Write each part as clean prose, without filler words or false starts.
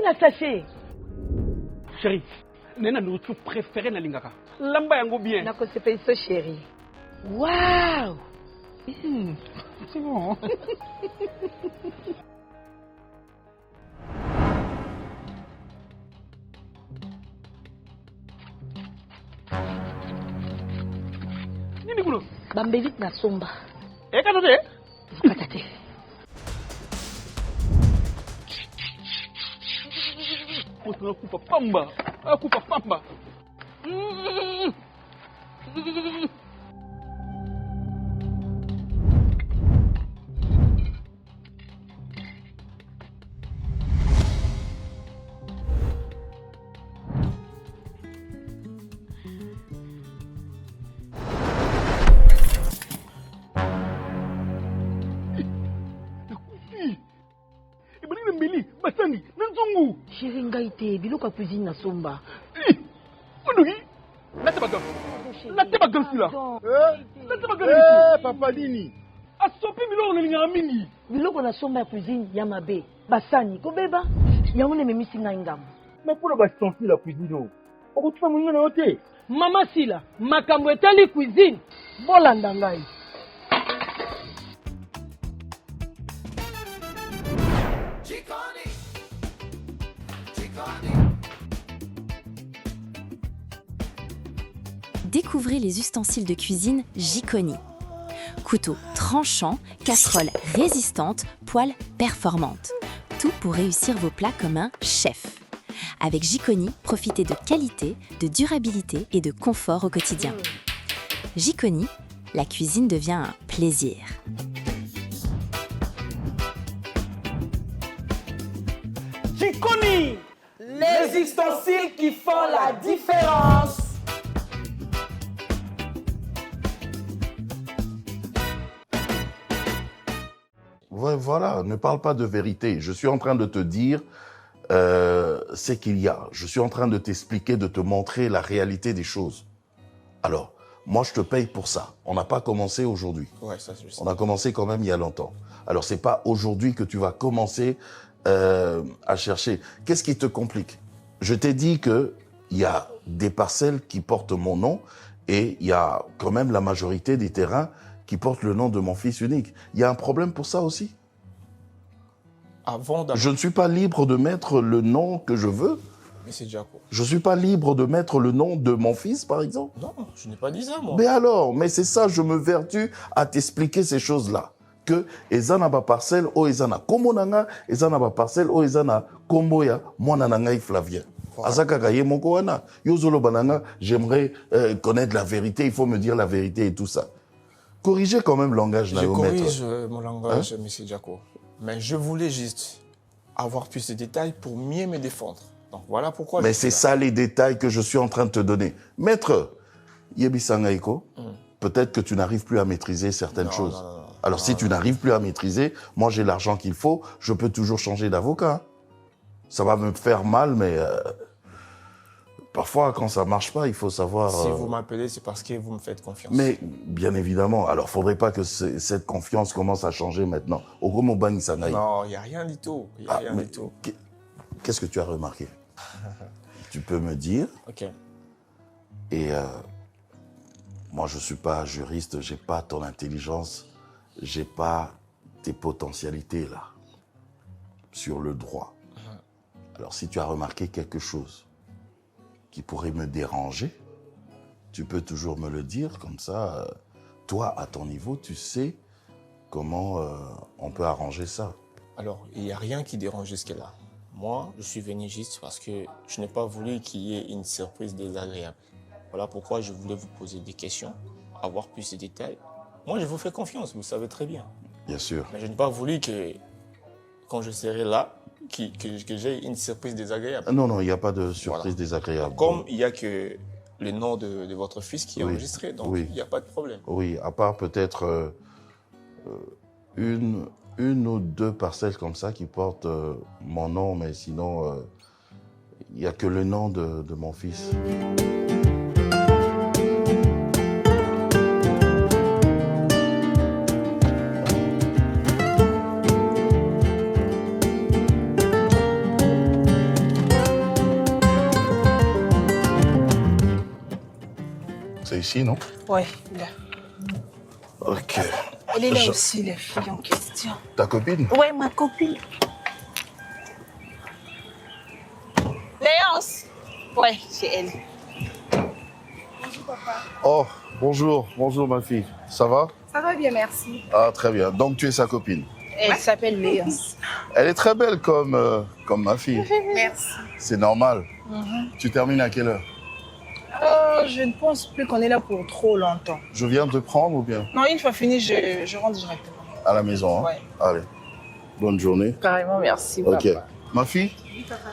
na sachet. Chérie, nena nourriture préférée na lingaka. Lamba yango bien. Nako se paye ça chérie. Waouh. C'est bon. Nini kuno? Bambevite na somba. Eka tote? Katate. Akupa pamba. Akupa pamba. Chérie ngaite, biloko cuisine na somba. Onugi? Nate bagan. Nate bagan sila. Nate bagan. Papa Dini. Asopi biloko na lingaka mingi. Biloko na somba ya cuisine ya mabe. Basani kobeba. Yango ne memisi ngai ngam. Mais pour la sentir la cuisine. On retrouve mon nom noté. Mama Sila, makambo etali cuisine. Bolanda ngai. Découvrez les ustensiles de cuisine Jikoni. Couteau tranchant, casserole résistante, poêle performante. Tout pour réussir vos plats comme un chef. Avec Jikoni, profitez de qualité, de durabilité et de confort au quotidien. Jikoni, la cuisine devient un plaisir. Jikoni, les ustensiles qui font la différence. Ouais, voilà, ne parle pas de vérité. Je suis en train de te dire ce qu'il y a. Je suis en train de t'expliquer, de te montrer la réalité des choses. Alors, moi, je te paye pour ça. On n'a pas commencé aujourd'hui. Ouais, ça, je sais. On a commencé quand même il y a longtemps. Alors, c'est pas aujourd'hui que tu vas commencer à chercher. Qu'est-ce qui te complique? Je t'ai dit que il y a des parcelles qui portent mon nom et il y a quand même la majorité des terrains qui portent le nom de mon fils unique. Il y a un problème pour ça aussi? Je ne suis pas libre de mettre le nom que je veux. Mais c'est Jaco. Je ne suis pas libre de mettre le nom de mon fils, par exemple. Non, je n'ai pas dit ça, moi. Mais alors, mais c'est ça, je me vertue à t'expliquer ces choses-là. Que ezana ba parcelle o ezana komonanga, ezana ba parcelle o ezana komboya, mwana nanga Flavien. Azaka gaye moko wana, yozolo bananga, j'aimerais connaître la vérité, il faut me dire la vérité et tout ça. Corrigez quand même le langage, Je corrige maître. mon langage, M. Jaco. Mais je voulais juste avoir plus de détails pour mieux me défendre. Donc voilà pourquoi. Mais c'est ça les détails que je suis en train de te donner. Maître, Yebisangaiko, peut-être que tu n'arrives plus à maîtriser certaines choses. Non. Alors si tu n'arrives plus à maîtriser, moi j'ai l'argent qu'il faut, je peux toujours changer d'avocat. Ça va me faire mal, mais parfois quand ça marche pas, il faut savoir... Si vous m'appelez, c'est parce que vous me faites confiance. Mais bien évidemment, alors faudrait pas que cette confiance commence à changer maintenant. Au gros mot bang Sangaï. Non, il n'y a rien du tout. Il y a rien du tout. Qu'est-ce que tu as remarqué? Tu peux me dire. Ok. Et moi, je suis pas juriste, j'ai pas ton intelligence, j'ai pas tes potentialités là sur le droit. Alors, si tu as remarqué quelque chose qui pourrait me déranger, tu peux toujours me le dire, comme ça, toi, à ton niveau, tu sais comment on peut arranger ça. Alors, il n'y a rien qui dérange jusque-là. Moi, je suis venu juste parce que je n'ai pas voulu qu'il y ait une surprise désagréable. Voilà pourquoi je voulais vous poser des questions, avoir plus de détails. Moi, je vous fais confiance, vous savez très bien. Bien sûr. Mais je n'ai pas voulu que, quand je serai là, que j'ai une surprise désagréable. Non, il n'y a pas de surprise désagréable. Comme il n'y a que le nom de votre fils qui est enregistré, donc il n'y a pas de problème. Oui, à part peut-être une ou deux parcelles comme ça qui portent mon nom, mais sinon, il n'y a que le nom de mon fils. ici, non? Ouais, là. Ok. Elle est là aussi, la fille en question. Ta copine? Ouais, ma copine. Léance. Ouais, c'est elle. Bonjour, papa. Oh, bonjour. Bonjour, ma fille. Ça va? Ça va bien, merci. Ah, très bien. Donc, tu es sa copine? Elle s'appelle Léance. Elle est très belle comme ma fille. Merci. C'est normal. Tu termines à quelle heure? Je ne pense plus qu'on est là pour trop longtemps. Je viens te prendre ou bien? Non, une fois fini, je rentre directement. À la maison, hein? Ouais. Allez. Bonne journée. Carrément, merci, Ok. papa. Ma fille, Oui, papa.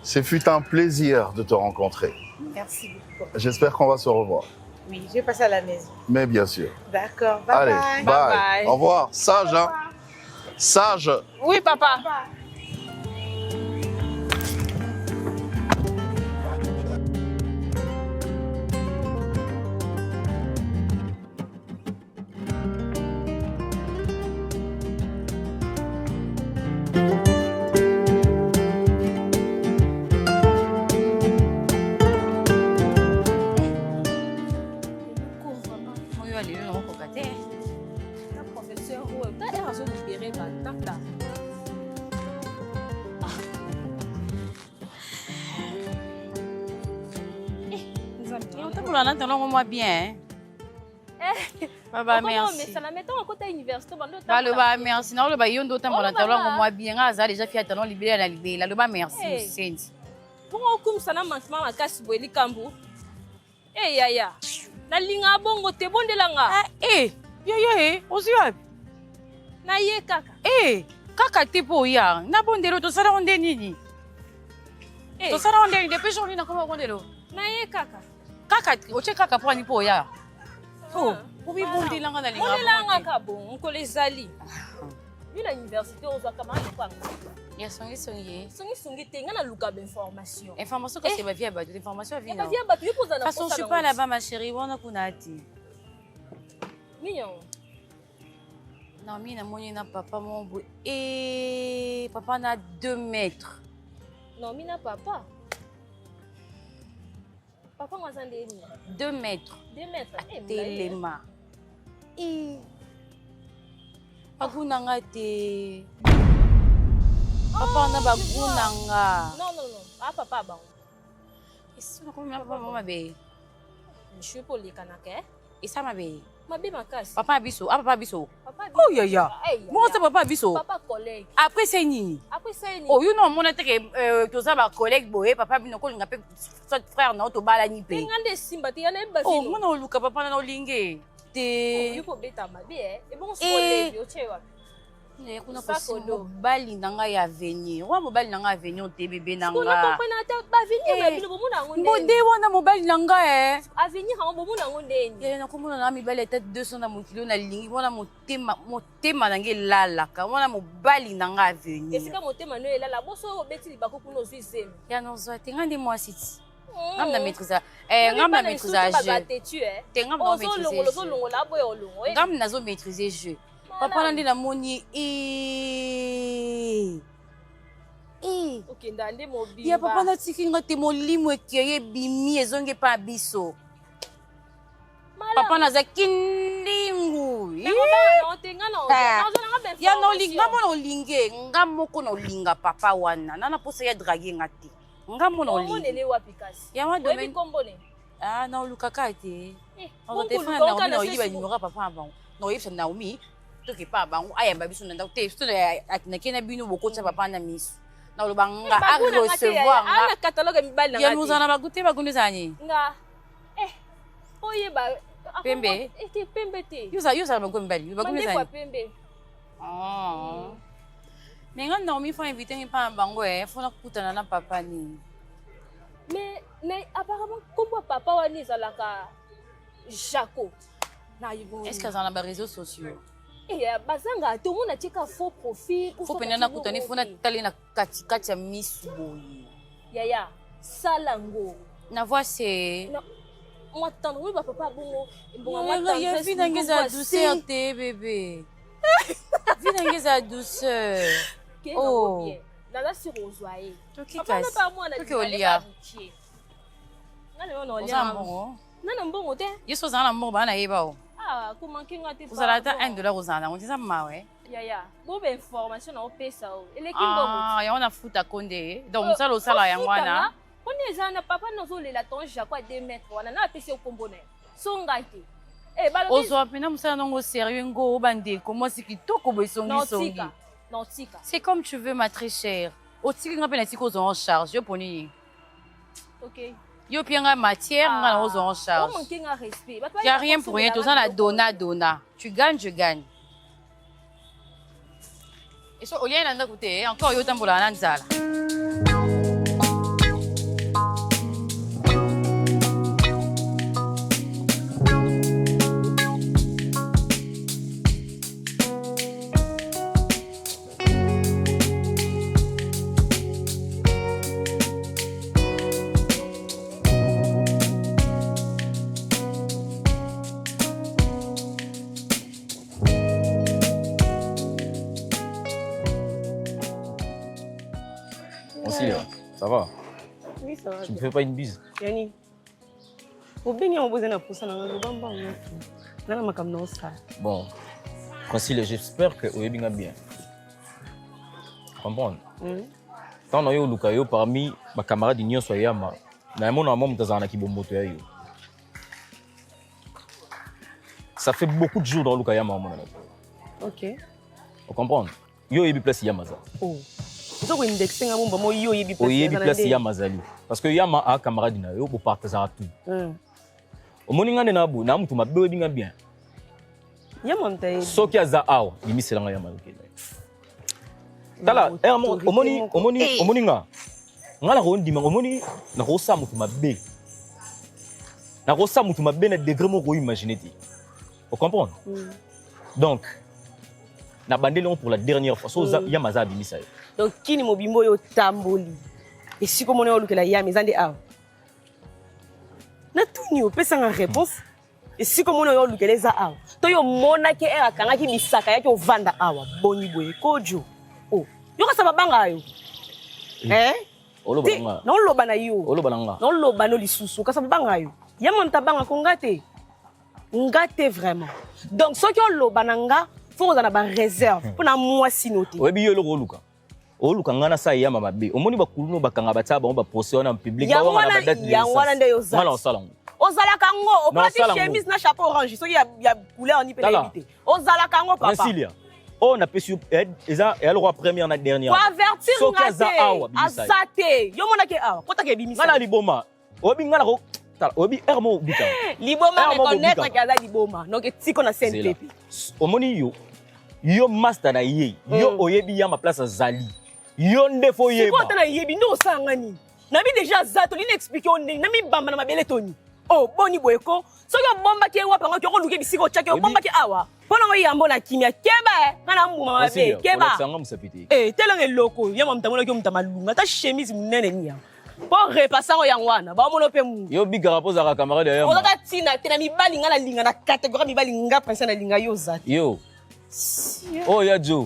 ce fut un plaisir de te rencontrer. Merci beaucoup. J'espère qu'on va se revoir. Oui, je vais passer à la maison. Mais bien sûr. D'accord, bye Allez, bye. bye. Au revoir. Sage, hein? Sage. Oui, papa. Moi bien. Baba merci. Ça la met en côté université. Baloba merci. Non le ba yondo ta mona talongo moi bien aza déjà fi atalon libéré la libéré. La loba merci senti. Pour comme ça na manchement makasi boeli kambu. Eh yaya. Na linga bongo te bondelanga. Yo ozi wapi? Na ye kaka. Kaka tipo ya. Na bondelo to sala onde nini? To sala onde nini depuis journée na koma bondelo. Na ye kaka. Kaka, oche kaka po ani po ya. Obi bondi langa na linga. Bondi langa ka bon, on kolezali. Ni la université ozo kama kwanga. Ya songi. Songi te ngana luka ba information. Information que c'est ma vie ba, information vie non. Ma vie ba tu pose na façon je suis pas là-bas ma chérie, wana kunati. Mignon. Non, mina moni na papa mon bout. Papa na 2 mètres. Non, mina papa. Papa moi ça 2 mètres. 2 mètres. Telema. Agunanga te. Papa na bagunanga. Non. Ah papa ba. Isso na como papa mama be. Je suis pour les canaka. Isa mabe. Mabe makasi. Papa biso, papa biso. Papa oh ya. Moi c'est papa biso. Papa collègue. Après c'est nini? Oh you know mon que to ça ba collègue boye papa bino ko linga pe frère na to bala ni pe. Ngande simba te yana ba oh mona oluka papa na olinge. Te. You ko beta mabe et bon collègue o chewa. Ne kuna ko mobali nanga ya venir. Wa mobali nanga ya venir te bébé nanga. Kuna comprendre ta ba venir ba bino bomuna ngonde. Mbode wana mobali nanga A venir ha bomuna ngonde. Ya na komona na mibali tête 200 na mokilo na lingi wana motema nange lalaka. Wana mobali nanga ya venir. Esika motema no elala boso beti libako kuno zwisem. Ya no zo te ngande moi siti. Ngam na maîtrise. Ngam na maîtrise jeu. Te ngam na maîtrise. Ngam na zo maîtriser jeu. Papa nandi na moni OK ndande mobile. Ya papa na tikinga te molimo ekeye bimi ezonge pa biso. Papa na za kindingu. Ya no linga mona olinge ngam moko na olinga papa wana. Nana posa ya draguer ngati. Ngam mona olinge. Ya ma domaine. Ah na olukaka te. On te fana na omi na oyiba numéro papa avant. No yipsa Naomi. Toki pa bango ayamba biso na ndako te na kena bino bokotsa papa na miso na lobanga a recevoir nga catalogue mibali na ya muzana bagute bagunde zani nga oye ba pembe pembe te yusa bagunde mibali bagunde zani pembe menga na omi fa inviter pa bango fona kutana na papa ni mais apparemment comme papa wani zalaka Jaco na yibo est-ce que ça na ba réseaux sociaux bazanga to mona tika faux profil faut penana kutani fona tali na kati ya misu boyi yaya salango na voix c'est moi tendre oui papa bongo bongo ya vie nangeza douceur te bébé vie nangeza douceur oh nana sur ozoaye toki kasi toki olia ngale ono olia Nana mbongo te. Yeso zana mbongo bana yeba o. Ah, comment kinga te. Vous allez $1 aux on dit ça mawe. Ya. Bo be information na opesa o. Ele Ah, ya on futa konde. Donc ça lo sala ya ngwana. On ezana papa nozo lela ton Jacob 2 mètres wana na pesi o kombone. Songa te. Eh balo. Ozo apena musala nongo sérieux ngo bande comment c'est kitoko boisongi songi. Non tika. C'est comme tu veux ma très chère. O tiki nga pena tiko zo en charge yo poni. OK. Yo pianga matière nga na ozo en charge. On manque un respect. Y a rien pour rien, tout ça la donna. Tu gagnes, je gagne. Et so olia nanda koute encore yo tambola na nzala. Ça va? Oui, ça va. Tu me fais pas une bise? Yani. Au béni, on besoin de pousser dans le bambam. Nana makam non ça. Bon, Francile, j'espère que Oyebinga bien. Comprendre? Tant on a eu Lukayo parmi ma camarade d'union soyama. Na mon amour mtazana ki bomboto ya yo. Ça fait beaucoup de jours dans Lukayama mon ami. OK. Vous comprenez? Yo yebi place Yamaza. Oh. Zo indexer ngam bombo yo yebi place. Yebi place Yamazali. Parce que Yama a camarade na yo pour partager tout. O moninga na bu na mutu mabe binga bien. Yama mtaye. Soki aza awa, bimi selanga Yama lokela. Tala, omoni nga. Ngala ko ndima omoni na ko sa mutu mabe. Na ko sa mutu mabe na degré mo ko imaginer ti. Vous comprenez? Donc na bandeli pour la dernière fois so Yamaza bimisa. Donc kini mobimbo yo tamboli. Et si comme on est au Lukela Yama zande awa. Na tuni o pesa nga réponse. Et si comme on est au Lukela za awa. To yo mona ke era kanga ki misaka yake ovanda awa boni boye kojo. Oh, yo ka sababanga yo. Olobanga. Non loba na yo. Olobanga. Non loba no lisusu ka sababanga yo. Yama mtabanga ko ngate. Ngate vraiment. Donc ce qui on loba nanga faut on a ba réserve pour na moi sinoté. Oyebi yo loko luka. Oluka ngana sa Yama mabe. Omoni bakuluno bakanga bataba ba poser na public ba wana ba date. Ya wana nde yo za. Ngala osalango. Ozala kango, o plati chemise na chapeau orange, so ya couleur ni peut éviter. Ozala kango papa. Brasilia. On a pesu eza et alors première na dernière. Pour avertir ngate. Azate. Yo mona ke awa. Kota ke bimisa. Ngala liboma. Obi ngala ko tala obi ermo bika. Liboma reconnaître que aza liboma. Donc tiko na CNTP. Omoni yo master na ye. Yo oyebi ya ma place Zali. Yo ndefo yeba. Siko tana yebi ndo sangani. Na bi déjà zato li expliquer on na mi bamba na mabele toni. Oh, boni boyeko. So yo bomba ke wa panga ko luke bisiko chake yo bomba ke awa. Pona ngo yambo na kimia keba kana mbuma mabe keba. Telenge loko yama mtamola ke mtamalunga ta chemise munene nya. Pour repasser ngo yangwana ba mono pe mu. Yo big rapport za camarade ya. Oza tina tena mibali ngala linga na catégorie mibali nga pensa na linga yo za. Yo. Oh ya Jo.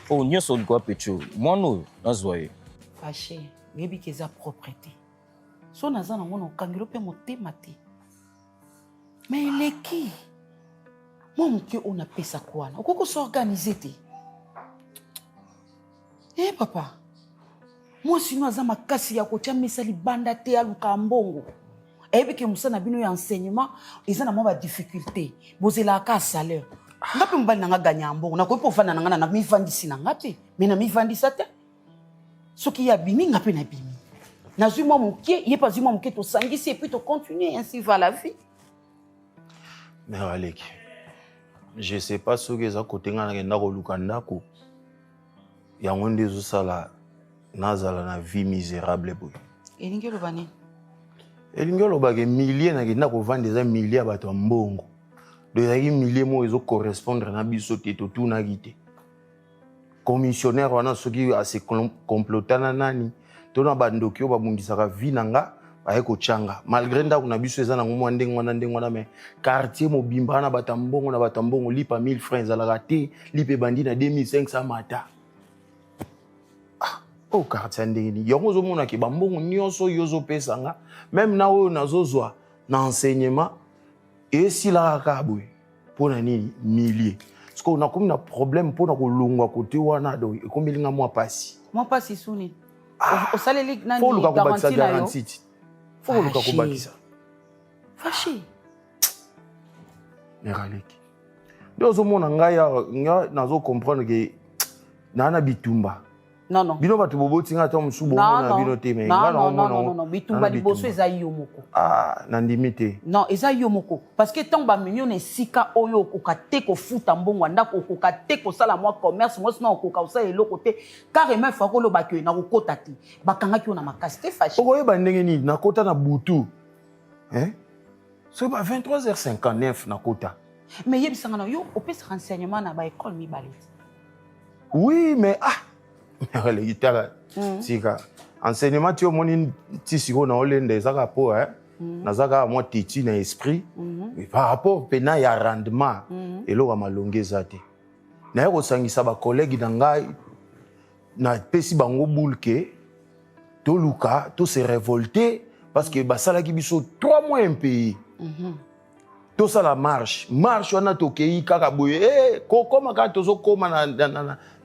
Oh nyoso liko pecho. Mwana nazwaye. Fâché, yebi keza propreté. So naza nango na kangelo pe motema te. Mais eleki. Moi moke on apesa kwana. Okoko s'organiser te. Eh papa. Moi sino aza makasi ya kotia mesali banda te ya luka mbongo. Ebi ke musana bino ya enseignement, ezana mo ba difficulté. Bozela ka salaire. Ngapi mbali nanga ganya mbongo. Na ko po fana nanga na mi vandisi na ngapi. Mais na mi vandisa te. Soki ya bimi ngapi na bimi. Nazui moi mon pied, il est pas moi mon pied to sangisi et puis to continuer ainsi va la vie. Mais Alek, je sais pas ce que ça côté ngana na ko lukanda ko. Ya ngonde zo sala nazala na vie misérable boy. Elingi lo bani. Elingi lo ba ke milliers na kina ko vendre des milliers bato mbongo. De ya ki milliers mo ezo correspondre na biso te to tuna gite. Commissionnaire wana soki a se complotana nani. Tona bandokyo ba mundisaka vie nanga ba eko changa malgré nda kuna biso eza na ngomwa ndengwana mais quartier mobimba na batambongo lipa 1000 francs ala raté lipe bandi na 2500 mata Oh, quartier ndeni. Yongo zo mona ki bambongo nyonso yozo pesanga. Même na oyo nazozwa na enseignement et si la kabwe pour na nini milliers. Parce qu'on a comme un problème pour na kolongwa côté wana do e comme linga moi passi. Moi passi suni. Au saleli nani faut le garantie na yo. garantie. Faut le kabakisa. Fâché. Neraleki. Dozo mona nga nazo comprendre que nana bitumba. Non. Bino batu boboti nga ta musubo na bino te me. Non. Bitumba liboso eza yomoko. Ah, nandimite. Non, eza yomoko. Parce que tant ba million esika oyo kokate ko futa mbongo ndako kokate ko sala moi commerce moi sinon kokausa elo côté carrément fa ko lo bakyo na kokota ti. Bakanga ki ona makasi te fâché. Okoye ba ndenge ni na kota na butu. Hein? C'est pas 23h59 na kota. Mais yebisanga na yo opesa renseignement na ba école mi balet. Oui, mais le guitare sika enseignement tu moni ti siko na olende zaka po na zaka moi titi na esprit mais par rapport pena ya rendement eloko malongeza te na yako sangisa ba collègue na ngai na pesi bango bulke to luka to se révolter parce que basala ki biso 3 mois un pays tout ça la marche on a toqué kaka boye comment quand tozo koma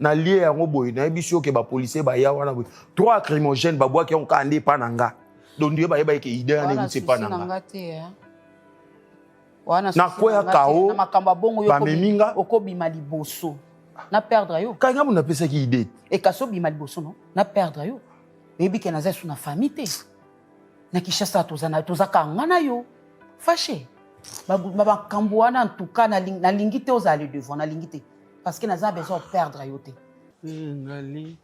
na lié yango boye na biso ke ba policier ba ya wana boye 3 crimogènes ba boa ki on kande pananga donc dieu ba ke idée na c'est pas nanga wana na koya kao na makamba bongo yo okobima liboso na perdre yo kanga muna pesa ki idée et kaso bima liboso non na perdre yo ebi ke na zesu na famille te na kishasa toza kangana yo fâché. Baba Kambouana en tout cas na lingité aux allées devant na lingité parce que naza besoin de perdre ayote. Ngali.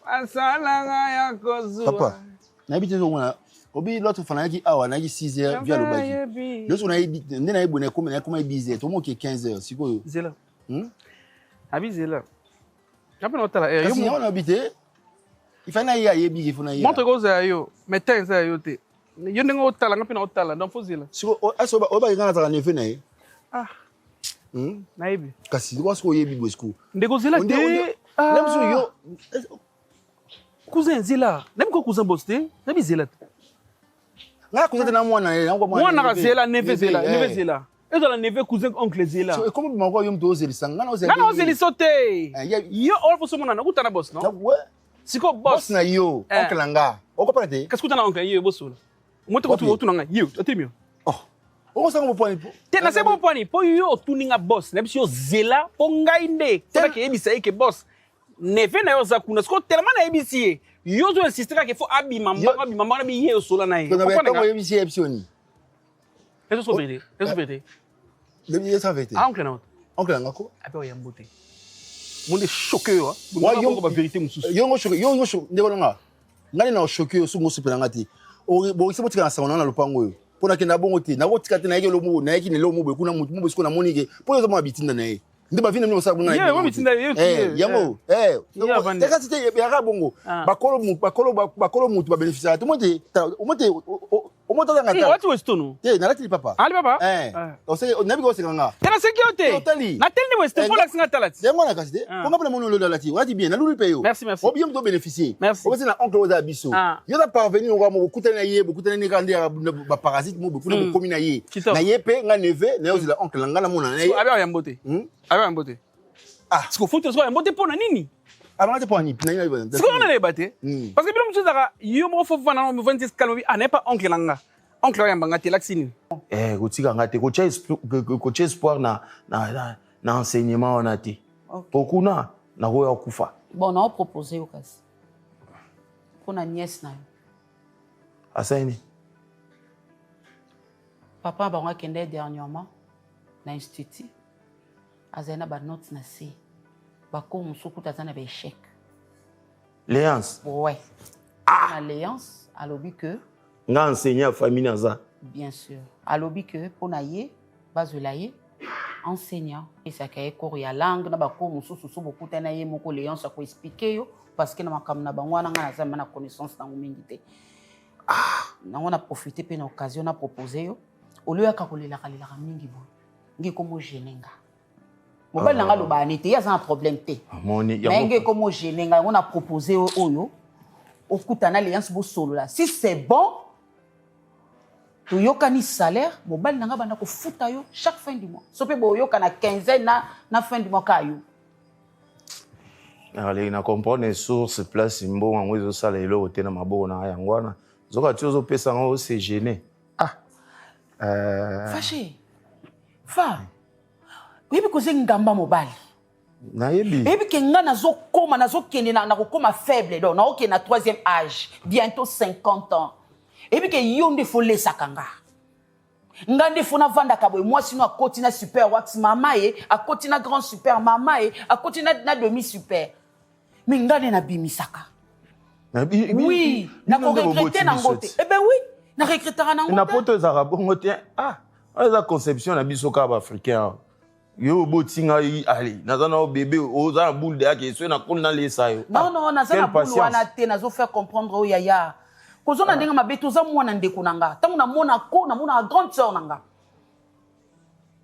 Asalanga ya kozua. Papa, na bité zo mona obi l'autre fana ki awa na ki 6h via le bagi. Yo so na ndena ibone comme na comme 10h to mo ki 15h siko. Zela. Abi zela. Après on tala yo mo na bité. Il faut na yebi il faut na yebi. Montre ko za yo, metin za yo te. Yo ndenge otala ngapi na otala donc fozela siko aso ba ngana taka nefe na ye naibi kasi wasko yebi bosco ndeko zela te nem so yo cousin zela nem ko cousin boste nabi zela nga cousin na mwana ye ngwa mwana ka zela nefe zela ezo la nefe cousin oncle zela so comment bi mako yo mto ozelisa ngana ozeliso te yo olfo so mwana nakutana boss no siko boss na yo oncle nga okopana te kasi kutana oncle yo bosola Moto ko tu nanga yo atimio o sanga mo point te na se bon point po yo tuninga boss na biso zela po ngai nde tela ke ebisa ke boss neve na yo za kuna sko tellement na ebisi yo zo insister ke fo abi mamba na bi ye sola na ye ko na ko ebisi epsioni eso so vete le bien ça vete oncle na ko ape o yambote monde choqué yo yo ba vérité mususu yo choqué ndeko nga ngani na choqué yo su mo supela ngati bo se botika na sauna na lopango yo pona ke na bongo te na botika te na yeke lo mo na yeke ne lo mo be kuna mutu mo be na monike po yo mo bitinda na ye ndi ba vina mo sa bona ye mo bitinda ye yango te ka te ya ka bongo bakolo mutu ba bénéficiaire to monte o monte nga ta watu westono te na lati papa ali papa o se na bi ko se nga tena sekiote na telni westo pour l'accent talati yango na kasite ko ngapela mono lo lati wati bien na lulu peyo merci o bien to bénéficier o be na oncle oza biso yo da parvenir ngo mo kutana ye bokutana ni kande ba parasite mo bokuna mo komi na ye na ye pe nga neve na yo zila oncle nga na mona na ye abi ya mbote abi ya mbote siko foto so ya mbote pona nini abanga pour ni na ye siko na le bate parce que bilo mutsa ka yo mo fo vana mo 26 kalmo bi n'est pas oncle nga oncle ya mbanga te laxini kotika ngate ko espoir na enseignement on a te pokuna na ko ya kufa bon na proposer au cas pour na nièce na asaini papa ba ngakende dernièrement na institut azana ba notes na C ba ko musuku tazana ba échec léance ouais na léance alobi que nga enseigner famille naza bien sûr alobi que pona ye bazola ye enseignant et ça kay cours ya langue na ba ko mususu so bokuta na ye moko léance ko expliquer yo parce que na makam na bangwana nga na zama na connaissance na mingi te na on a profité pe na occasion na proposer yo au lieu ka kolela kalela mingi bo ngi komo jenenga mobali nga lo ba nete ya za un problème te mais ngi komo jenenga on a proposé oyo okutana alliance bosolola si c'est bon toyokani salaire mobali nanga banda kofuta yo chaque fin du mois so pe boyokana quinzaine na fin du mois kayo. Allez, na comprendre source place mbongo ngo ezosala eloko te na maboko na yango wana zoka ti ozopesa ngo c'est gêné. Fâché fa oyebi koze ngamba mobali nayebi oyebi ke nga nazokende na kokoma faible donc naokende na 3e âge bientôt 50 ans oyebi ke yo nde fo lesaka nga nde fo navandaka boye mwasi no akoti na super wax mama ye akoti na grand super mama ye akoti na demi super mais nga nde nabimisaka oui nakoregrete nango te eh ben oui naregretaka nango te na poto ezaka bongo te eza conception na biso kaka baafricain yo botinga ali naza na bébé oza na boule de yake so na koni na lesa yo non naza na boule wana te nazofaire comprendre oyo yaya kozona ndenge mabe toza mwana ndeko na nga ntango namona grande sœur na nga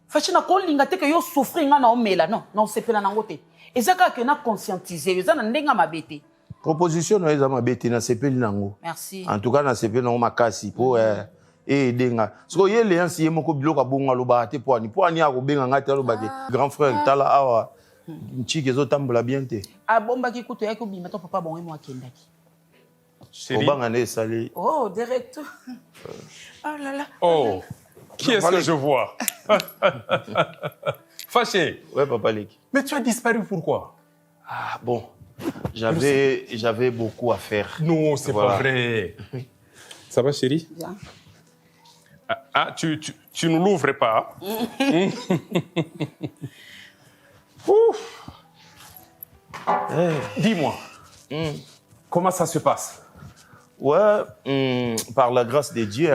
faci nakolinga te ke yo souffrir nga na omela non osepela nango te eza kaka ke na conscientiser eza na ndenge mabe te proposition no eza mabe te nasepeli nango merci en tout cas nasepeli nango makasi po edenga siko ye leyansi ye moko biloko abongo alobaka te po ani akobenga ngai te alobaki grand frère tala awa nchiki ezotambola bien te abombaki kutu yaki obima to papa bongo emo akendaki obanga nde esali oh directeur oh là là oh qui est-ce que je vois Fâché. Ouais papa Leki. Mais tu as disparu pourquoi? Bon j'avais beaucoup à faire. Non, c'est pas vrai. Ça va chérie? Bien. Tu ne l'ouvres pas. Dis-moi, comment ça se passe? Ouais, par la grâce de Dieu,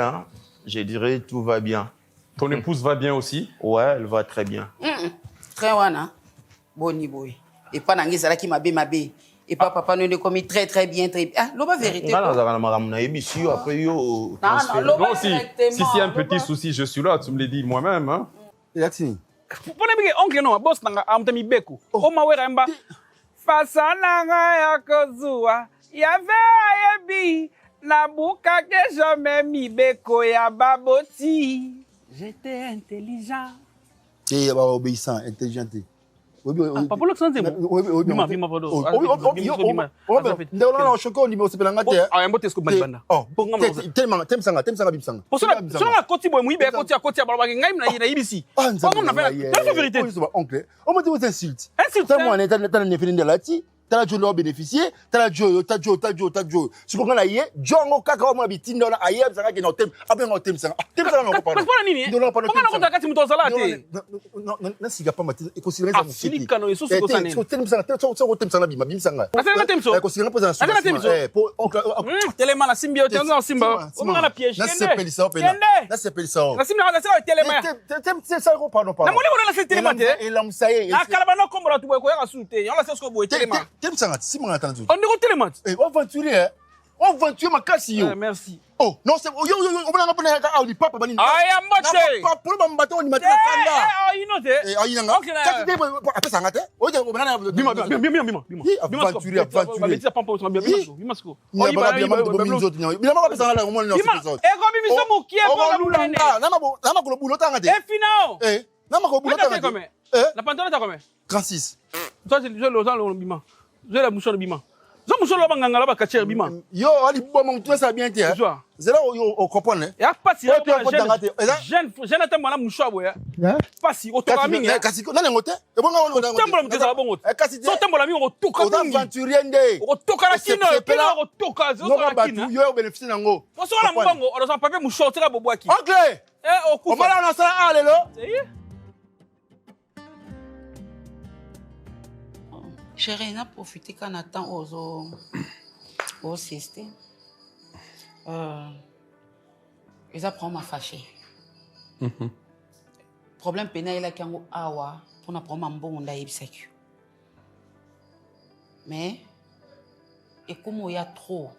je dirais tout va bien. Ton épouse va bien aussi? Ouais, elle va très bien. Très wana, boni boy. Et pas nangi zalaki mabe. Et pas papa nous est commis très bien. Ah, l'oba vérité. Non, si c'est un petit souci, je suis là, tu me l'as dit moi-même. Hein? Oncle no boss nanga amtami beko. O mawera mba. Fasana nga ya kozua. Ya veyebi na buka ke jamais mi beko ya baboti. J'étais intelligent. Et obéissant, intelligent. Papa lo sanze mo. Bima podo. Ndelo na shoko ni mo sepela ngate. Ah mbote sko banda. Oh, tellement bimsanga. Posona sona koti boy muibe koti balaba ngai na yibisi. Comment on appelle? C'est la vérité. Oncle. On me dit vous insulte. Insulte moi n'état ne fini de la ti. T'as la journée bénéficier, t'as jo. Tu comprends là hier, Jongo kaka mo bitinda na ayer zanga ki no tem, abe no tem sanga. Tem sanga no parler. Pas nini? Non, pas no. Comment on kati muto sala te? Non, siga pas mati, e considérer ça. Philippe Kano eso siko sané. Tem sanga, tem sanga bim sanga. Asana tem so. E considérer pas ça. Asana tem so. Pour oncle. Telema na simbio te on simba. On na piège. Na sepeli ça pena. Na sepeli ça. Na simba na ça telema. Tem ça ko pardon. Na moli wona la c'est telema te. Et l'homme ça y est. Na kalabana kombora tu boy ko ya sute. On la c'est ko boy telema. Tem sanga, Simon attend. On est au télémat. On aventurier, on aventure ma casse yo. Merci. Oh, non c'est yo on va pas na ali papa bani. Ay ambote. Pas pour ba mbato ni matela kanda. Eh, inote. Eh, ayinanga. Kati de apa sanga te? Oje obana na bima. Aventurier. Bima pampo so bima sko. On y va bien ba minzo tinyo. Bima ba sanga la au moins non c'est ça. Eh ko bimi so mokie ko mulene. Na ko bulo tanga te. Eh finao. Na ko bulo tanga te. La pantalon ta combien? 36. Toi c'est le bima. Je la mouchon bima. Je mouchon la banganga la bakacher bima. Yo ali bo mon tout ça bien te. Zela o comprendre. Ya pasi ya jeune atemba na mouchon boya. Pasi o toka mingi. Kasi ko na ngote. E bonga wona ngote. Tembola mteza bongo. Kasi so tembola mingi o toka mingi. O aventurier nde. O toka na kino, o toka zo na kino. Yo bénéficie nango. O so la mbongo, o so papier mouchon teka bobwaki. Oncle. O kufa. O mala na sa alelo. Chérie, on a profité quand on attend aux siestes. Ils apprennent ma fâcher. Problème pénal là quand awa pour na prendre un bon on a yebisaki. Mais et comme il y a trop,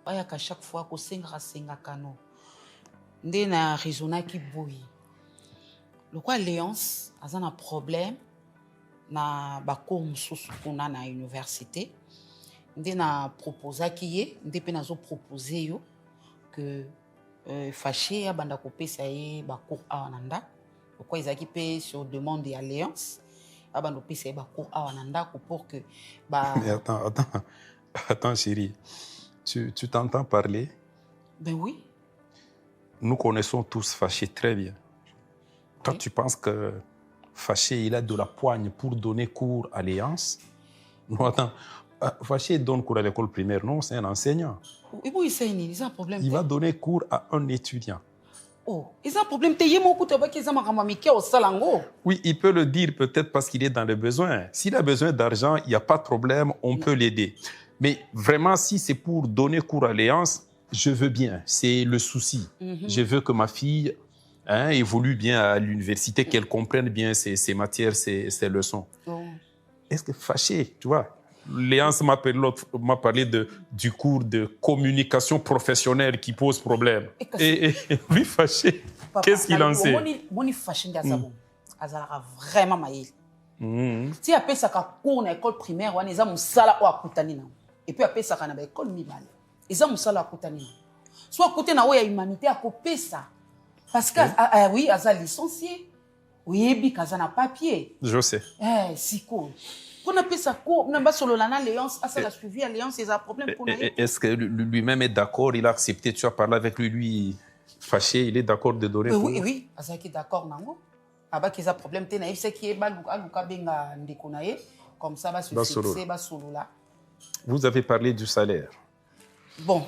il y a qu'à chaque fois qu'on senga kano. Ndé na raisonna qui bouille. Le quoi Léonce a un problème. Na bako mususu kuna na université nde na proposaki ye nde mpe nazopropose yo que fâché abanda kopesa ye bacour awa na ndako pourquoi ezalaki mpe sur demande ya alliance abanda kopesa ye bacour awa na ndako pour que Mais attends chérie, tu t'entends parler? Ben oui. Nous connaissons tous Fâché très bien. Toi, tu penses que Fâché, il a de la poigne pour donner cours à Alliance? Non, attends. Fâché donne cours à l'école primaire, non? C'est un enseignant. Oui, il a un problème. Il va donner cours à un étudiant. Oh, il a un problème. Oui, il peut le dire peut-être parce qu'il est dans le besoin. S'il a besoin d'argent, il n'y a pas de problème, on peut l'aider. Mais vraiment, si c'est pour donner cours à Alliance, je veux bien. C'est le souci. Je veux que ma fille évolue bien à l'université, qu'elle comprenne bien ses matières, ses leçons. Est-ce que Fâché, tu vois, Léance m'a parlé du cours de communication professionnelle qui pose problème. Et lui, Fâché, qu'est-ce qu'il en sait? Moni Fâché ndazabo, azalaka vraiment maïl. Si appelle ça cours na école primaire, on eza musala o akutani na. Et puis appelle ça na ba école mibale. Eza musala akutani na. Soit côté na o ya humanité akopé ça. Parce que oui, aza licencié. Oui, bi kaza na papier. Je sais. Si cool. Qu'on appelle ça quoi? On a pas solo l'alliance, ça la suivi alliance, c'est un problème pour nous. Est-ce que lui-même est d'accord? Il a accepté, tu as parlé avec lui Fâché, il est d'accord de donner cours? Oui, ça qui est d'accord nango. Aba qui a problème té naïf c'est qui est baluka benga ndeko na ye comme ça va se fixer ba solo là. Vous avez parlé du salaire. Bon.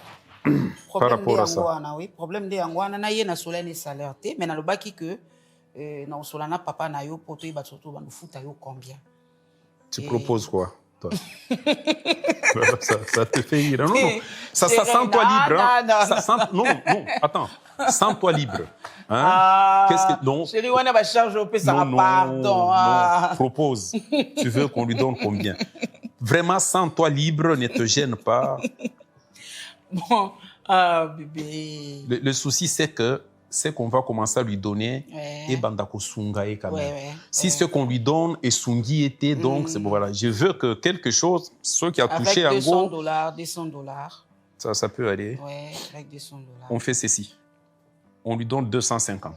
Par rapport à ça. Oui, problème de angwana na ye na solene salaire té mais na lobaki que na solana papa na yo poto ba surtout ba futa yo combien? Tu proposes quoi, toi? ça te fait rire. Non, ça sent toi libre. Hein? Non, attends. Sens-toi libre. Hein? Qu'est-ce que... Non. Chérie, on a ma charge au ça pardon. Non, propose. Tu veux qu'on lui donne combien? Vraiment, sens-toi libre, ne te gêne pas. Bon, bébé. Le souci, c'est qu'on va commencer à lui donner et bandako sungae quand même. Si ce qu'on lui donne est sungi était, donc c'est bon, voilà. Je veux que quelque chose, ce qui a touché avec en gros. $200. Ça peut aller. Ouais, avec $200. On fait ceci. On lui donne 250.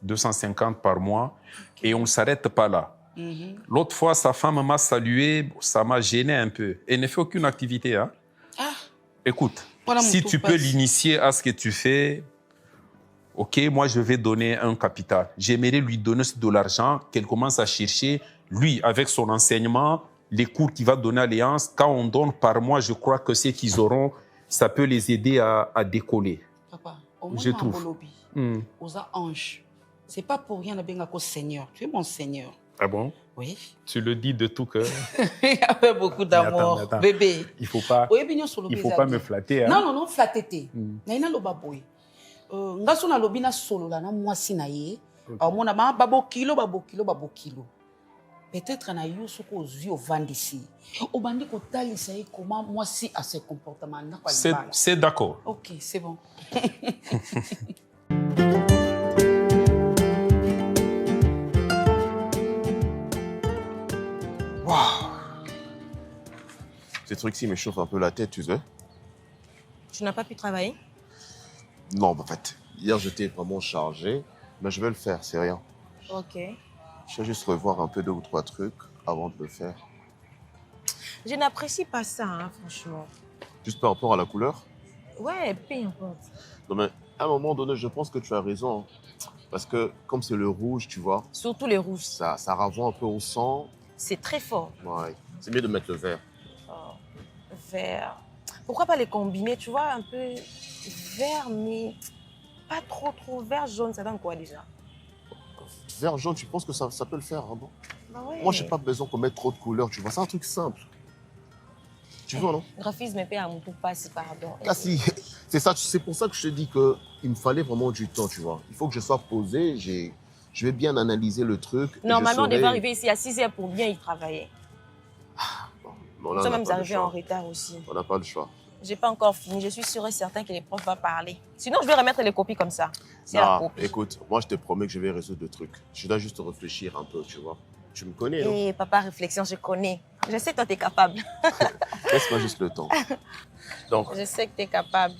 250 par mois et on ne s'arrête pas là. L'autre fois, sa femme m'a salué, ça m'a gêné un peu. Elle ne fait aucune activité. Hein? Écoute, voilà, si tu peux l'initier à ce que tu fais, ok, moi je vais donner un capital. J'aimerais lui donner de l'argent, qu'elle commence à chercher, lui, avec son enseignement, les cours qu'il va donner à Alliance. Quand on donne par mois, je crois que ce qu'ils auront, ça peut les aider à décoller. Papa, je trouve. Aux anges, c'est pas pour rien que Seigneur. Tu es mon Seigneur. Ah bon? Oui. Tu le dis de tout cœur. Avec beaucoup d'amour, bébé. Il faut pas me flatter. Hein? Non, flatter. Naina lo baboy. Ngaso na lobi na solo la na mwasi na ye. Amona ba babokilo. Peut-être na yo soko ozui au vandisi. Obandi ko talisa ye comment mwasi a ses comportements na kwa libala. C'est d'accord. OK, c'est bon. Waouh! Ces trucs-ci me chauffent un peu la tête, tu sais. Tu n'as pas pu travailler? Non, en fait, hier j'étais vraiment chargé, mais je vais le faire, c'est rien. Ok. Je vais juste revoir un peu 2 ou 3 trucs avant de le faire. Je n'apprécie pas ça, hein, franchement. Juste par rapport à la couleur? Ouais, peu importe. Non, mais à un moment donné, je pense que tu as raison. Parce que comme c'est le rouge, tu vois. Surtout les rouges. Ça ravoie un peu au sang. C'est très fort. Ouais, c'est mieux de mettre le vert. Oh, vert. Pourquoi pas les combiner, tu vois, un peu vert, mais pas trop vert, jaune, ça donne quoi déjà? Vert, jaune, tu penses que ça peut le faire, hein, bon? Bah ouais. Moi, j'ai pas besoin qu'on mette trop de couleurs, tu vois, c'est un truc simple. Tu vois, non? Graphisme et à mon tout passe, pardon. Si, c'est ça, c'est pour ça que je te dis qu'il me fallait vraiment du temps, tu vois. Il faut que je sois posé, je vais bien analyser le truc. Normalement, on devait arriver ici à 6h pour bien y travailler. Bon, nous sommes même arrivés en retard aussi. On n'a pas le choix. J'ai pas encore fini, je suis sûre et certain que les profs vont parler. Sinon, je vais remettre les copies comme ça. C'est la copie. Écoute, moi je te promets que je vais résoudre le truc. Je dois juste réfléchir un peu, tu vois. Tu me connais, non? Papa, réflexion, je connais. Je sais que toi, t'es capable. Laisse-moi juste le temps. Donc, Je sais que t'es capable.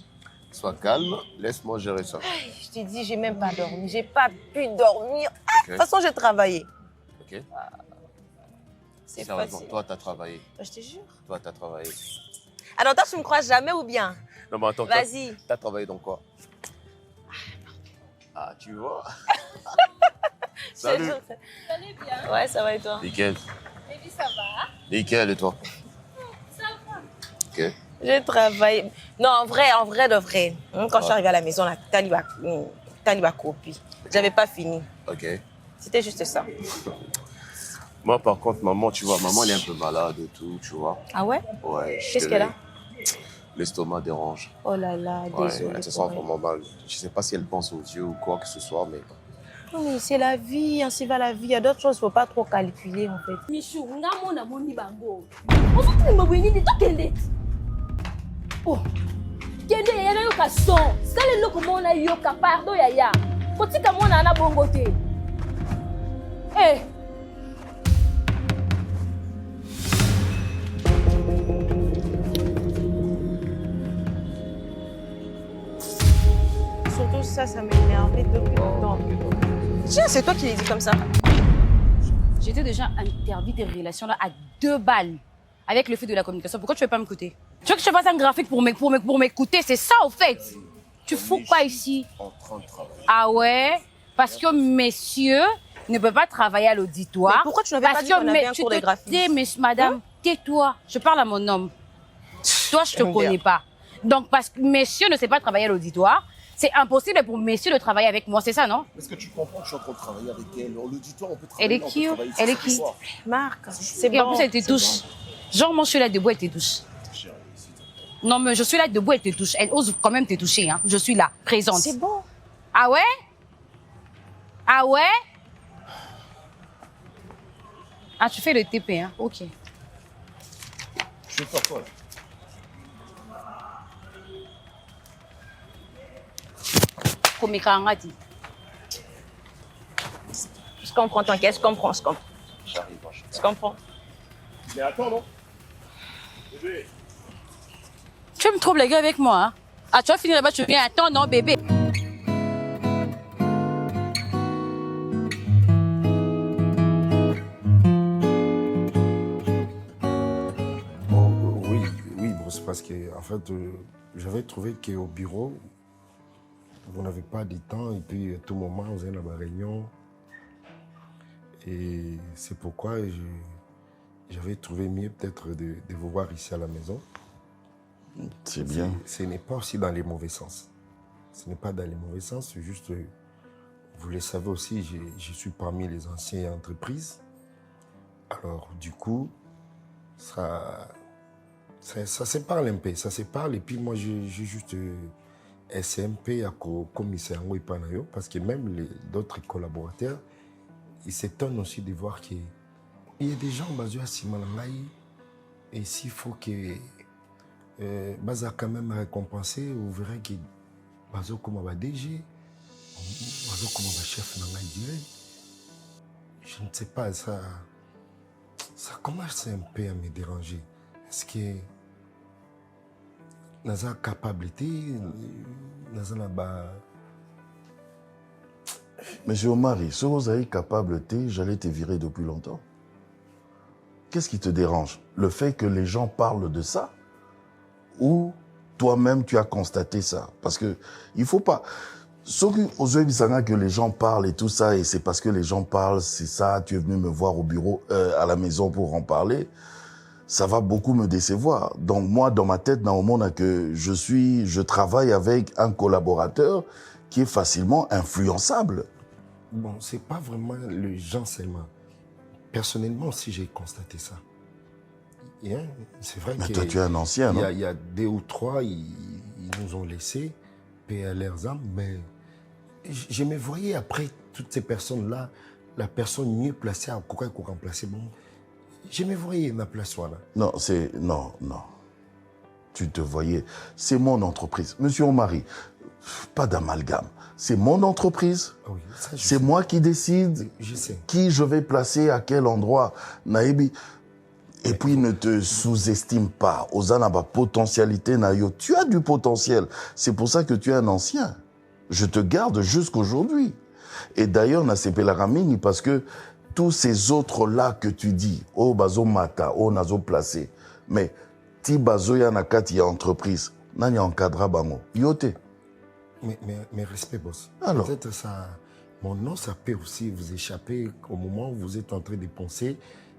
sois calme, laisse-moi gérer ça. Je t'ai dit, j'ai même pas dormi. J'ai pas pu dormir. Ah, de toute façon, j'ai travaillé. Ok. C'est Sérieusement, facile. toi, t'as travaillé. Je te jure. Toi, t'as travaillé. Alors, toi, tu me crois jamais ou bien? Non, mais attends, Vas-y. t'as travaillé dans quoi? Ah, tu vois. Salut. Ça allait bien? Ouais, ça va et toi? Nickel. Baby, ça va? Nickel, et toi? Ça va. Ok. J'ai travaillé. Non, en vrai de vrai. Quand je suis arrivée à la maison, la Taliba copie. J'avais pas fini. Ok. C'était juste ça. Moi, par contre, maman, tu vois, maman, elle est un peu malade et tout, tu vois. Ah ouais? Ouais. Qu'est-ce qu'elle a? L'estomac dérange. Oh là là, Ouais, désolée. elle se sent pour elle. vraiment mal. Je sais pas si elle pense aux yeux ou quoi que ce soit, mais... Non, mais c'est la vie, ainsi va la vie. Il y a d'autres choses, il ne faut pas trop calculer en fait. Michou, nga mona moni bango. Ozoki mabweni ni tokende. Oh. Kende yana yo ka son. Sale loko mona yo ka pardon yaya. Kotika mona na bongo te. Eh. Surtout ça m'énervait depuis longtemps. Tiens, c'est toi qui l'as dit comme ça. J'étais déjà interdit des relations là à 2 balles avec le fait de la communication. Pourquoi tu ne veux pas m'écouter? Tu veux que je te fasse un graphique pour m'écouter? C'est ça au fait. Tu fous quoi ici? En train de travailler. Ah ouais? Parce que messieurs ne peuvent pas travailler à l'auditoire. Mais pourquoi tu n'avais pas dit qu'on avait un cours de graphisme? Madame, tais-toi. Je parle à mon homme. Toi, je ne te connais pas. Donc, parce que messieurs ne savent pas travailler à l'auditoire, c'est impossible pour messieurs de travailler avec moi. C'est ça, non? Est-ce que tu comprends que je suis en train de travailler avec elle? L'auditoire, on peut Elle travailler. est qui? Elle est qui? Marc, c'est Et en bon. plus, elle te touche. Genre, moi, je suis là debout, elle te touche. Non, mais je suis là debout, elle te touche. Elle ose quand même te toucher. Hein. Je suis là, présente. C'est bon. Ah ouais? Ah ouais? Ah, tu fais le TP, hein? Ok. Je vais faire quoi, là? Je comprends, t'inquiète, je comprends. J'arrive. Je comprends. Mais attends, non? Tu me troubles les gars avec moi, hein? Ah, tu vas finir là-bas, tu viens. Attends, non, bébé. Oui, bon, c'est parce que, en fait, j'avais trouvé qu'au bureau, vous n'avez pas de temps et puis à tout moment, vous avez la réunion. Et c'est pourquoi j'avais trouvé mieux peut-être de vous voir ici à la maison. C'est bien. Ce n'est pas aussi dans les mauvais sens. Ce n'est pas dans les mauvais sens, c'est juste, vous le savez aussi, je suis parmi les anciennes entreprises. Alors, du coup, ça se parle un peu, ça se parle. Et puis moi, j'ai juste SMP à commissaire parce que même d'autres collaborateurs, ils s'étonnent aussi de voir qu'il y a des gens basés à Simalangaï. Et s'il faut que Baza quand même récompensé, vous verrez que Bazo comme un DG, Bazo comme un chef Nangaï. Je ne sais pas, ça commence un peu à me déranger. Est-ce que nous avons la capacité, nous avons la... Monsieur Omari, si vous avez capable, j'allais te virer depuis longtemps. Qu'est-ce qui te dérange? Le fait que les gens parlent de ça? Ou toi-même tu as constaté ça? Parce que il faut pas... Sauf que les gens parlent et tout ça, et c'est parce que les gens parlent, c'est ça, tu es venu me voir au bureau, à la maison pour en parler, ça va beaucoup me décevoir. Donc moi, dans ma tête, dans le monde que je travaille avec un collaborateur qui est facilement influençable. Bon, c'est pas vraiment les gens seulement. Personnellement aussi, j'ai constaté ça. C'est vrai Mais que... toi, tu es un ancien, non? Il y a 2 ou 3, ils nous ont laissés, paix à leurs âmes, mais je me voyais après toutes ces personnes-là, la personne mieux placée à quoi remplacer. Bon, je me voyais ma place là. Non, non. Tu te voyais. C'est mon entreprise. Monsieur Omari, pas d'amalgame. C'est mon entreprise. Oui, c'est moi qui décide qui je vais placer à quel endroit. Naïbi. Et puis ne te sous-estime pas. Ozana ba potentialité na yo. Tu as du potentiel. C'est pour ça que tu es un ancien. Je te garde jusqu'aujourd'hui. Et d'ailleurs, na sepela ramini parce que tous ces autres-là que tu dis, oh bazo mata, oh nazo placé, mais ti bazo ya nakati ya entreprise, nani encadra bango. Yote. Mais respect, boss. Alors. Peut-être ça, mon nom, ça peut aussi vous échapper au moment où vous êtes en train de penser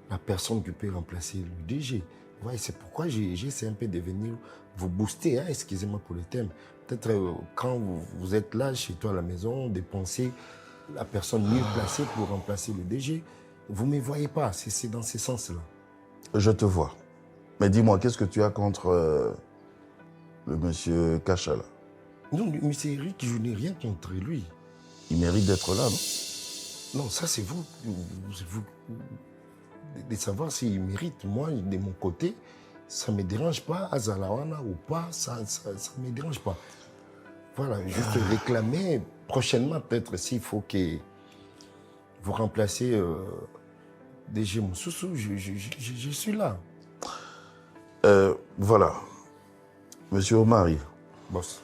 la personne qui peut remplacer le DG. Ouais, c'est pourquoi j'ai essayé un peu de venir vous booster, hein, excusez-moi pour le thème. Peut-être quand vous êtes là, chez toi à la maison, de penser la personne mieux placée pour remplacer le DG. Vous ne me voyez pas, c'est dans ce sens-là. Je te vois. Mais dis-moi, qu'est-ce que tu as contre le monsieur Kachala? Non, monsieur Eric, je n'ai rien contre lui. Il mérite d'être là, non? Non, ça c'est vous de savoir s'il mérite. Moi, de mon côté, ça ne me dérange pas, Azalawana ou pas, ça ne me dérange pas. Voilà, juste réclamer prochainement, peut-être s'il faut que vous remplacez DG Moussoussou, je suis là. Voilà. Monsieur Omari. Boss.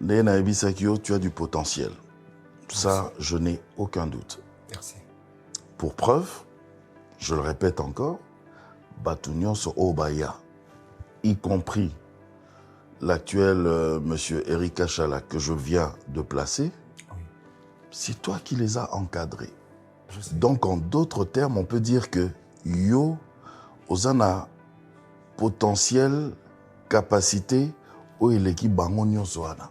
Néna Ebisakio, tu as du potentiel. Ça, je n'ai aucun doute. Merci. Pour preuve, je le répète encore, Batunion sur Obaya, y compris l'actuel monsieur Eric Kachala que je viens de placer, c'est toi qui les as encadrés. Donc, en d'autres termes, on peut dire que Yo, Ozana, potentiel, capacité, o eleki bango nyonso wana.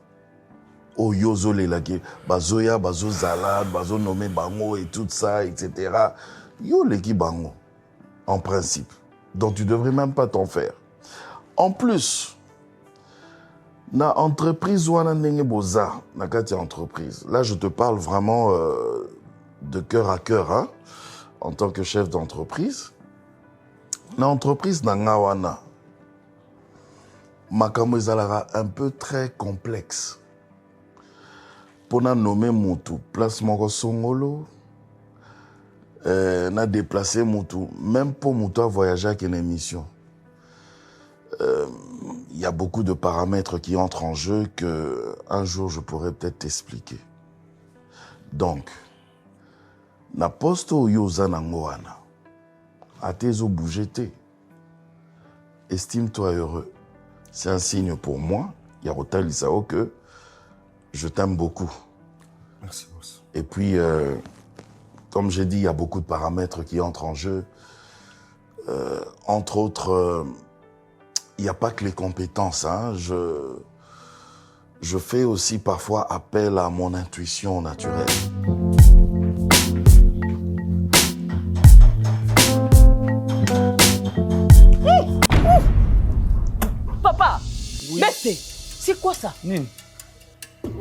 O yozo lelaki, bazoya, bazo zalade, bazo nommé bango et tout ça, etc. Yo leki bango, en principe. Donc tu devrais même pas t'en faire. En plus, na entreprise wana ndenge boza, na kati entreprise. Là, je te parle vraiment de cœur à cœur, hein, en tant que chef d'entreprise. Na entreprise na nga wana, makambo ezalaka un peu très complexe. Pour nommer Moutou, place moko songolo, na déplacé Moutou, même pour Moutou à voyager avec une émission. Il y a beaucoup de paramètres qui entrent en jeu que un jour je pourrais peut-être t'expliquer. Donc, na posto yoza nangoana, a tezo bougete, estime-toi heureux. C'est un signe pour moi, Yarota Lisao, que je t'aime beaucoup. Merci, boss. Et puis, comme j'ai dit, il y a beaucoup de paramètres qui entrent en jeu. Entre autres, il n'y a pas que les compétences. Hein. Je fais aussi parfois appel à mon intuition naturelle. Papa, Beste, c'est quoi ça?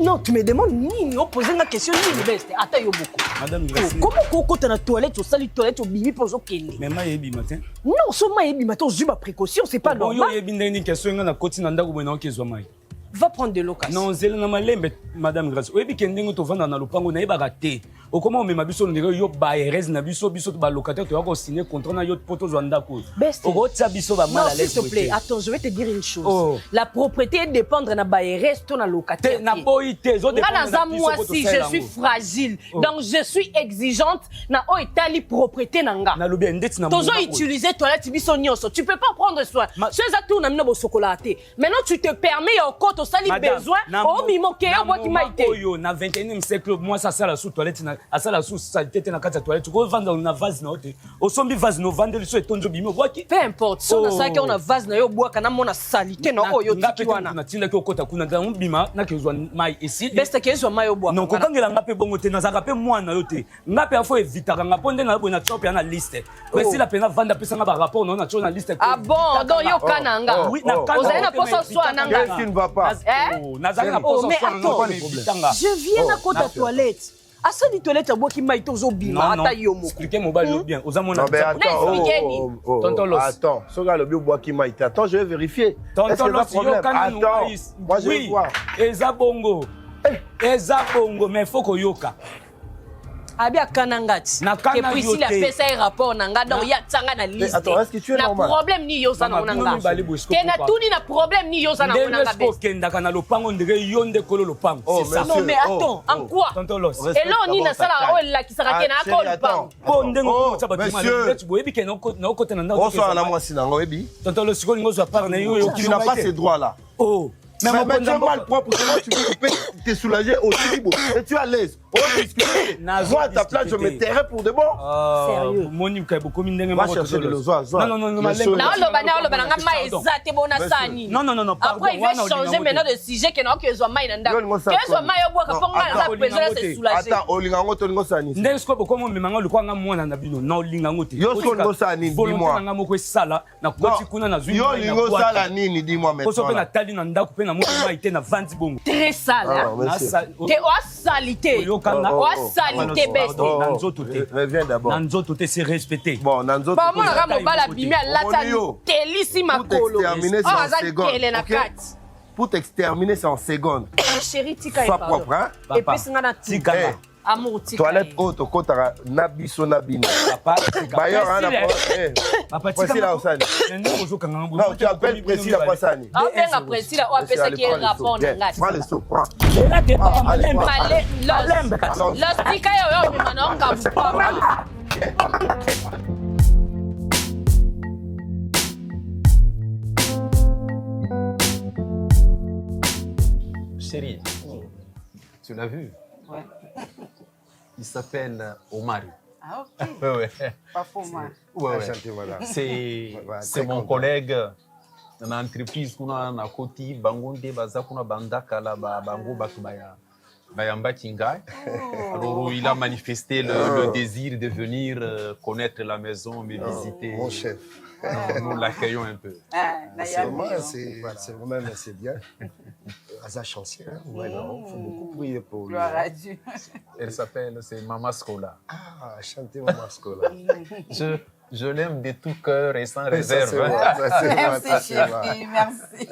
Non, tu me demandes nini, on pose une question nini Beste. Attends yo beaucoup. Madame Gracie. Comment quand tu es dans la toilette, au sali toilette, au bimi pour au kende? Mais moi yebi matin. Non, seulement yebi matin, je ma précaution, c'est pas normal. Yo yebi ndeni question nga na koti na ndako bwena okezwa mai. Va prendre de l'eau. Non, zela na malembe Madame Gracie. Oyebi kendenge to vanda na lopango na yeba raté. O comment me mabiso ndeko yo ba erez na biso ba locataire to yako signer contrat na yo poto zwanda ko. Beste. O tia biso ba mal à l'aise. S'il te plaît, attends, je vais te dire une chose. Oh. La propriété est dépendre na ba erez to na locataire. Na boité, zo dépendre na moi si je suis fragile. Donc je suis exigeante na o etali propriété nanga. Na lobi ndeti na. Tozo utiliser toilette biso nyonso. Tu peux pas prendre soin. Ceux à tout na mino bo chocolaté. Maintenant tu te permets encore to sali besoin. Oh mimo ke yo boki maité. Oyo na 21e siècle moi ça sala sous toilette na asala sous salité na kati toilette. Ko vendre na vase na ote. O sombi vase no vendre so etonjo bimo boki. Peu importe. So na ça que on a vase na yo boka na mona salité na oyo tiki wana. Na tinda ki okota kuna na bima na ke zwa mai ici. Beste ke zwa mai yo boka. Non ko kangela ngape bongo te na zaka pe mwana yo te. Ngape afo evitaka ngaponde na bo na chop ya na liste. Mais si la pena vendre pesa nga ba rapport non na chop na liste. Ah bon, donc yo kananga. Oui, na kananga. Ozaina poso soa nanga. Qu'est-ce qui ne va pas? Oh, mais attends, je viens à côté de la toilette. À ça, les toilettes, à bois qui m'a été aux bima. Expliquez-moi bien. Non, mais attends, attends. Ce gars, le bois qui m'a été. Attends, je vais vérifier. Attends, moi je vais voir. Eza bongo, mais faut que yoka. abi akana ngati ke Priscille apesa un rapport na nga donc ya tsanga na liste. Attends, est-ce que tu es normal? Na problème ni yoza na nga. Ke na tuni na problème ni yoza na nga. Est-ce que kendaka na lopango ndenge yonde kolo lopango? C'est ça. Non mais attends, en quoi? Tonton Los. Et là on ni na sala o la kisaka ke na ko lopango. Po ndenge ko tsa batima le tu boyebi ke na ko tena na. On soit na mwasi na ngoyebi. Tonton Los ko ngo zo parler yo. Tu n'as pas ces droits là. Oh. Mais tu es mal propre, comment tu peux te soulager aussi libre. Et tu es à l'aise. On va discuter. Moi, à ta place, je me tairais pour de bon. Sérieux. Va chercher de l'eau. Non. Non. Après, il veut changer maintenant de sujet. Attends, Olingango, Tolingo Sani. Ndesco, comment me mango le quoi moi na bino na Olingango te. Yo Tolingo Sani, dis-moi. Yo Olingo Sala nini, dis-moi maintenant. Très sale. T'es au salité. Au salité best. Mais viens d'abord. Nanzoto te c'est respecté. Bon, Nanzoto. Bon, moi la mo bala bimi alata telisi makolo. Pour t'exterminer, c'est en seconde. Chérie, tika sois propre, hein? Et puis c'est ngana tika. Amour tika. Toilette haute, kota nabiso nabina. Papa, Bayor, hein, Papa, Précis là, Osani. Non, tu appelles Précis là, Osani. Ah, bien la Précis là, on appelle ça qui est rapport ngati. Prends le seau, prends. Là, t'es pas malem. Los tika yo mi manonga mpapa. Chérie, tu l'as vu? Ouais. Il s'appelle Omar. Ah, ok. Ouais. Pas pour moi. Ouais. C'est mon content. collègue dans l'entreprise kuna na koti bangonde baza kuna bandaka la bango batu bayamba kingai. Alors il a manifesté le désir de venir connaître la maison, me visiter. Mon chef. Nous l'accueillons un peu. C'est vraiment c'est bien. Asa chancier, hein? Ouais, non, faut beaucoup prier pour lui. Gloire à Dieu. Elle s'appelle, c'est Mama Scola. Ah, chantez Mama Scola. Je l'aime de tout cœur et sans réserve. Merci chérie, merci.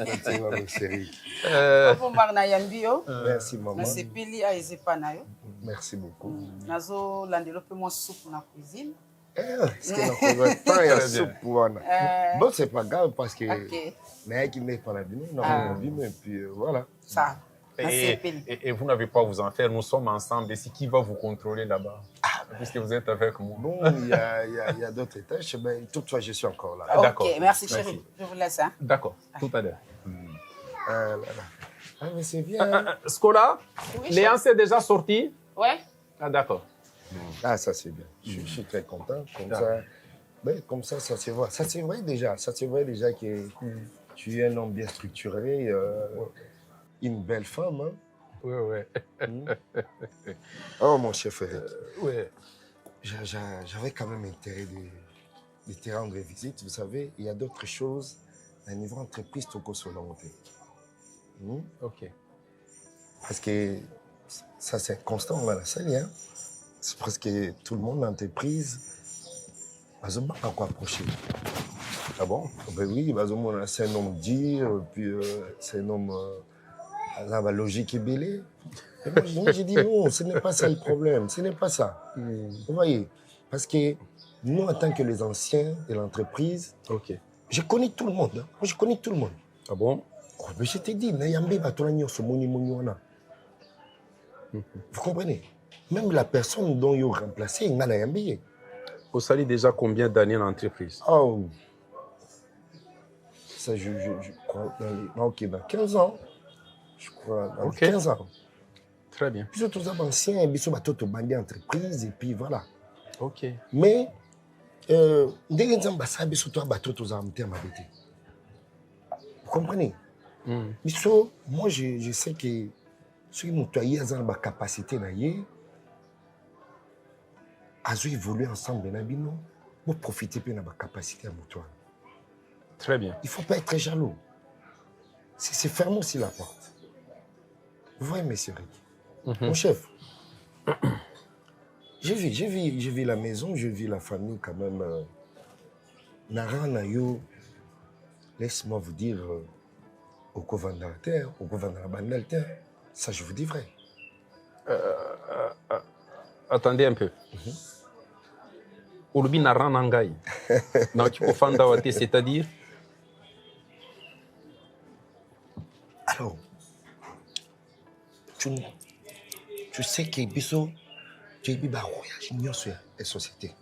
Merci maman. Nasepeli a ezepa na yo. Merci beaucoup. Nazo landelo pe moi soupe na cuisine. Parce que pas il y a soupe pour Anna. Bon, c'est pas grave parce que mais qui n'est pas la vie, non, et puis voilà. Ça. Et vous n'avez pas à vous en faire, nous sommes ensemble. Et c'est qui va vous contrôler là-bas? Puisque vous êtes avec moi. Bon, il y a d'autres tâches, mais toutefois, je suis encore là. D'accord. Ok, merci chérie. Je vous laisse. Hein. D'accord, tout à l'heure. Ah, mais c'est bien. Scola, oui, Léance est déjà sorti? Ouais. Ah, d'accord. Ah, ça c'est bien. Je suis très content. Comme ça, ça se voit. Ça se voit déjà. Ça se voit déjà que tu es un homme bien structuré, une belle femme. Hein? Oui. Oh, mon chef Eric. Oui. J'avais quand même intérêt de te rendre visite. Vous savez, il y a d'autres choses à niveau entreprise au Kosolonté. Ok. Parce que ça, c'est constant dans la salle. Hein? C'est presque tout le monde dans l'entreprise. Ils n'ont pas quoi approcher. Ah bon? Ben oui, c'est un homme dur, puis c'est un homme la logique est bêlée. Moi, j'ai dit non, ce n'est pas ça le problème, ce n'est pas ça. Vous voyez? Parce que nous, en tant que les anciens de l'entreprise, je connais tout le monde. Hein? Moi, je connais tout le monde. Ah bon? Oh, mais je t'ai dit, vous comprenez? Même la personne dont ils ont remplacé, il n'a rien payé. Vous savez déjà combien d'années dans l'entreprise? Oh, ça, je crois, dans 15 ans. Je crois, dans 15 ans. Très bien. Puis tous les anciens, ils sont tous bandés entreprise, et puis voilà. Ok. Mais, vous comprenez? Moi, je sais que ceux qui ont une capacité, ils ont évolué ensemble, pour profiter de leur capacité à moto. Très bien. Il ne faut pas être jaloux. C'est fermer aussi la porte. Vous voyez, monsieur Rick, mon chef, j'ai vu la maison, j'ai vu la famille quand même. Nara Nayo, laisse-moi vous dire, au Covandalter, au Covandalter, ça je vous dis vrai. Attendez un peu. Olobi na ranangai. Na tu kofanda wate, c'est-à-dire? Alors, tu sais que biso, tu es bien voyage, ignoce la société.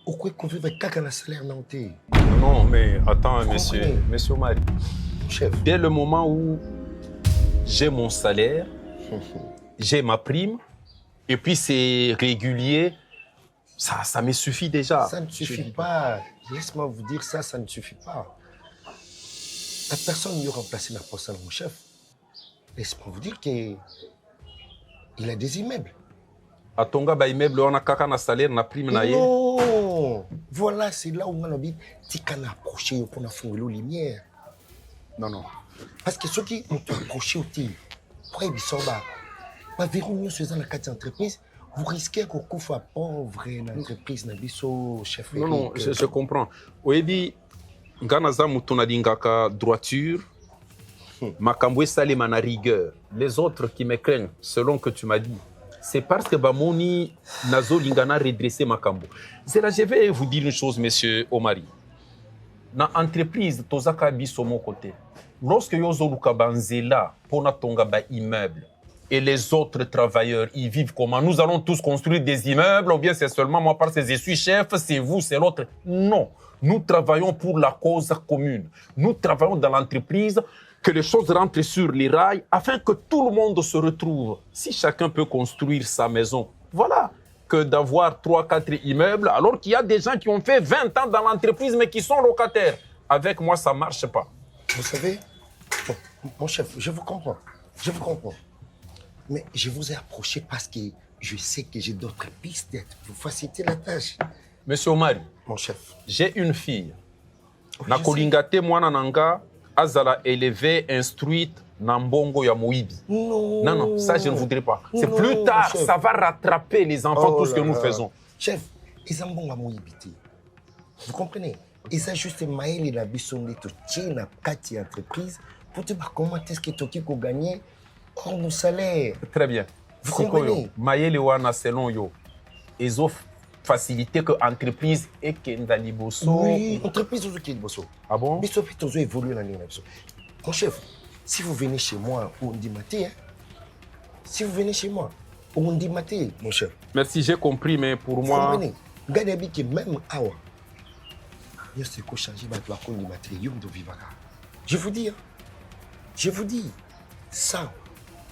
Au quoi qu'on veut caca na salaire non te. Non, mais attends, monsieur Omari. Chef. Dès le moment où j'ai mon salaire, j'ai ma prime, et puis c'est régulier, ça me suffit déjà. Ça ne suffit pas. Laisse-moi vous dire ça, ça ne suffit pas. La personne qui a remplacé la poste de mon chef, laisse-moi vous dire qu'il a des immeubles. À Tonga, bah, immeuble, on a caca na salaire, na prime na ye. Non, voilà, c'est là où on a dit tu can approcher pour faire une lumière. Non. Parce que ceux qui ont approché au tir, pour qu'ils soient pas verrouillés sur la carte d'entreprise, vous risquez qu'on couvre pauvre l'entreprise na biso chef. Non, je comprends. Oyebi, nganaza mutuna dingaka droiture, makambwe sale mana rigueur. Les autres qui me craignent, selon que tu m'as dit, c'est parce que Bamoni Nazo Lingana redressé Makambo. C'est là, je vais vous dire une chose, monsieur Omari. Dans l'entreprise, Tozaka Biso mon côté. Lorsque Yozo Lukabanzela, Pona Tonga ba immeuble, et les autres travailleurs, ils vivent comment? Nous allons tous construire des immeubles, ou bien c'est seulement moi parce que je suis chef, c'est vous, c'est l'autre. Non. Nous travaillons pour la cause commune. Nous travaillons dans l'entreprise, que les choses rentrent sur les rails afin que tout le monde se retrouve. Si chacun peut construire sa maison, voilà, que d'avoir 3-4 immeubles, alors qu'il y a des gens qui ont fait 20 ans dans l'entreprise mais qui sont locataires. Avec moi, ça ne marche pas. Vous savez, mon chef, je vous comprends. Mais je vous ai approché parce que je sais que j'ai d'autres pistes pour faciliter la tâche. Monsieur Omari, mon chef, j'ai une fille. Na kolingate mwana nanga azala élevée, instruite Nambongo ya Moïbi. Non, ça je ne voudrais pas. C'est plus tard, chef. Ça va rattraper les enfants, tout ce que nous faisons. Chef, ils ont bon à Moïbi. Vous comprenez? Ils ont juste maïli la bisonde to tchina kati entreprise pour te dire comment est-ce que tu peux gagner hors nos salaires. Très bien. Vous comprenez? Maïli wana selon yo. Ils offrent facilité que l'entreprise est Kendali Bosso. Oui, l'entreprise est Kendali Bosso. Ah bon? Mais Sophie, tu as évolué dans l'année. Mon chef, si vous venez chez moi au Ndimate, si vous venez chez moi au Ndimate, mon chef. Merci, j'ai compris, mais pour vous moi. Comprenez? Regardez que même Awa, il y a quoi changer la Ndimate, de Vivaka. Je vous dis, ça,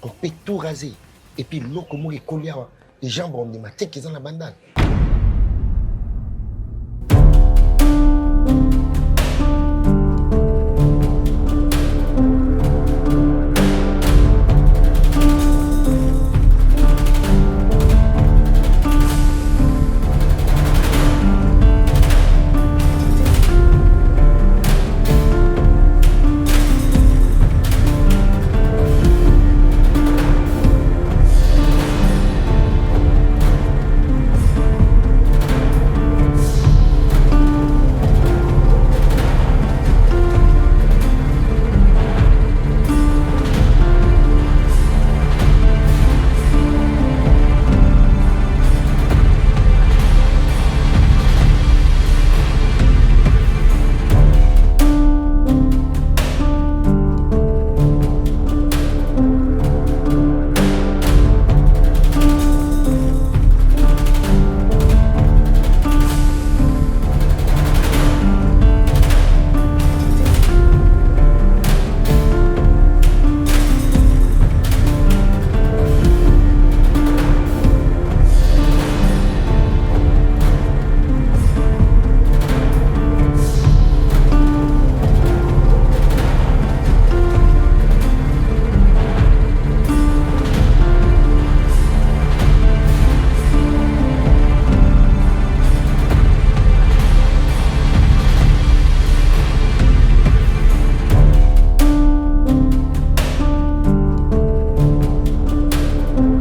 on peut tout raser. Et puis, l'eau comme les gens vont Ndimate qui sont la bandane.